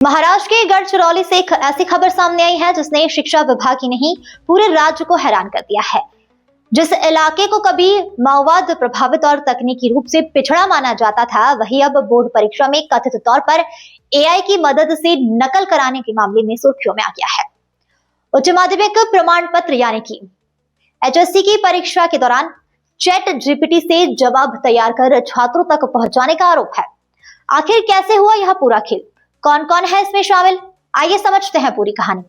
महाराष्ट्र के गढ़चिरौली से एक ऐसी खबर सामने आई है जिसने शिक्षा विभाग ही नहीं पूरे राज्य को हैरान कर दिया है। जिस इलाके को कभी माओवाद प्रभावित और तकनीकी रूप से पिछड़ा माना जाता था, वही अब बोर्ड परीक्षा में कथित तौर पर एआई की मदद से नकल कराने के मामले में सुर्खियों में आ गया है। उच्च माध्यमिक प्रमाण पत्र यानी कि एचएससी की परीक्षा के दौरान चैट जीपीटी से जवाब तैयार कर छात्रों तक पहुंचाने का आरोप है। आखिर कैसे हुआ यह पूरा खेल, कौन कौन है इसमें शामिल, आइए समझते हैं पूरी कहानी।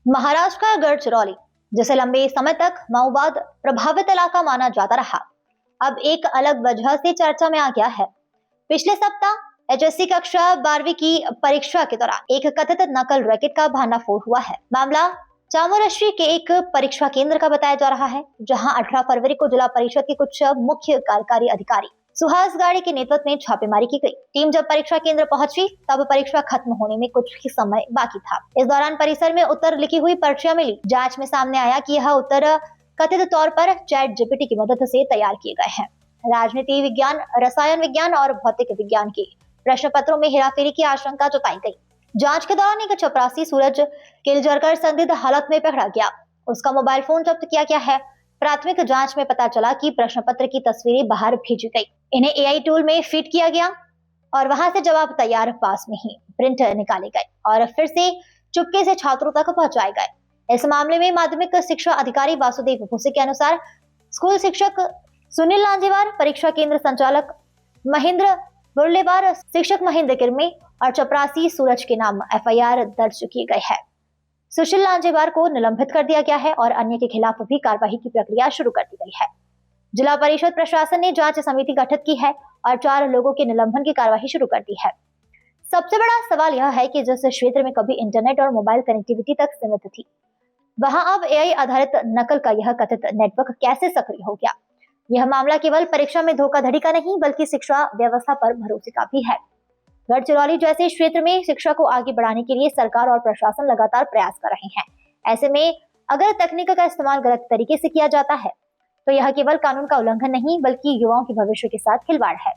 महाराष्ट्र का गढ़चिरौली, जिसे लंबे समय तक माओवाद प्रभावित इलाका माना जाता रहा, अब एक अलग वजह से चर्चा में आ गया है। पिछले सप्ताह एचएससी कक्षा 12वीं की परीक्षा के दौरान एक कथित नकल रैकेट का भांडाफोड़ हुआ है। मामला चामुंडेश्वरी के एक परीक्षा केंद्र का बताया जा रहा है, जहां 18 फरवरी को जिला परिषद के कुछ मुख्य कार्यकारी अधिकारी सुहास गाड़ी के नेतृत्व में छापेमारी की गई। टीम जब परीक्षा केंद्र पहुंची तब परीक्षा खत्म होने में कुछ ही समय बाकी था। इस दौरान परिसर में उत्तर लिखी हुई पर्चियां मिली। जांच में सामने आया कि यह उत्तर कथित तौर पर चैट जीपीटी की मदद से तैयार किए गए हैं। राजनीति विज्ञान, रसायन विज्ञान और भौतिक विज्ञान के प्रश्न पत्रों में हेराफेरी की आशंका जताई गई। जांच के दौरान एक चपरासी सूरज किलजरकर संदिग्ध हालत में पकड़ा गया। उसका मोबाइल फोन जब्त किया गया है। प्राथमिक जांच में पता चला कि प्रश्न पत्र की तस्वीरें बाहर भेजी गई, इन्हें एआई टूल में फीड किया गया और वहां से जवाब तैयार पास में ही प्रिंट निकाले गए और फिर से चुपके से छात्रों तक पहुंचाए गए। इस मामले में माध्यमिक शिक्षा अधिकारी वासुदेव भूसे के अनुसार स्कूल शिक्षक सुनील लांजेवार, परीक्षा केंद्र संचालक महेंद्र बुर्लेवार, शिक्षक महेंद्र किरमे और चपरासी सूरज के नाम एफआईआर दर्ज किए गए हैं। सुशील लांजेवार को निलंबित कर दिया गया है और अन्य के खिलाफ भी कार्रवाई की प्रक्रिया शुरू कर दी गई है। जिला परिषद प्रशासन ने जांच समिति गठित की है और 4 लोगों के निलंबन की कार्रवाई शुरू कर दी है। सबसे बड़ा सवाल यह है कि जिस क्षेत्र में कभी इंटरनेट और मोबाइल कनेक्टिविटी तक सीमित थी, वहां अब एआई आधारित नकल का यह कथित नेटवर्क कैसे सक्रिय हो गया। यह मामला केवल परीक्षा में धोखाधड़ी का नहीं बल्कि शिक्षा व्यवस्था पर भरोसे का भी है। गढ़चिरौली जैसे क्षेत्र में शिक्षा को आगे बढ़ाने के लिए सरकार और प्रशासन लगातार प्रयास कर रहे हैं। ऐसे में अगर तकनीक का इस्तेमाल गलत तरीके से किया जाता है तो यह केवल कानून का उल्लंघन नहीं बल्कि युवाओं के भविष्य के साथ खिलवाड़ है।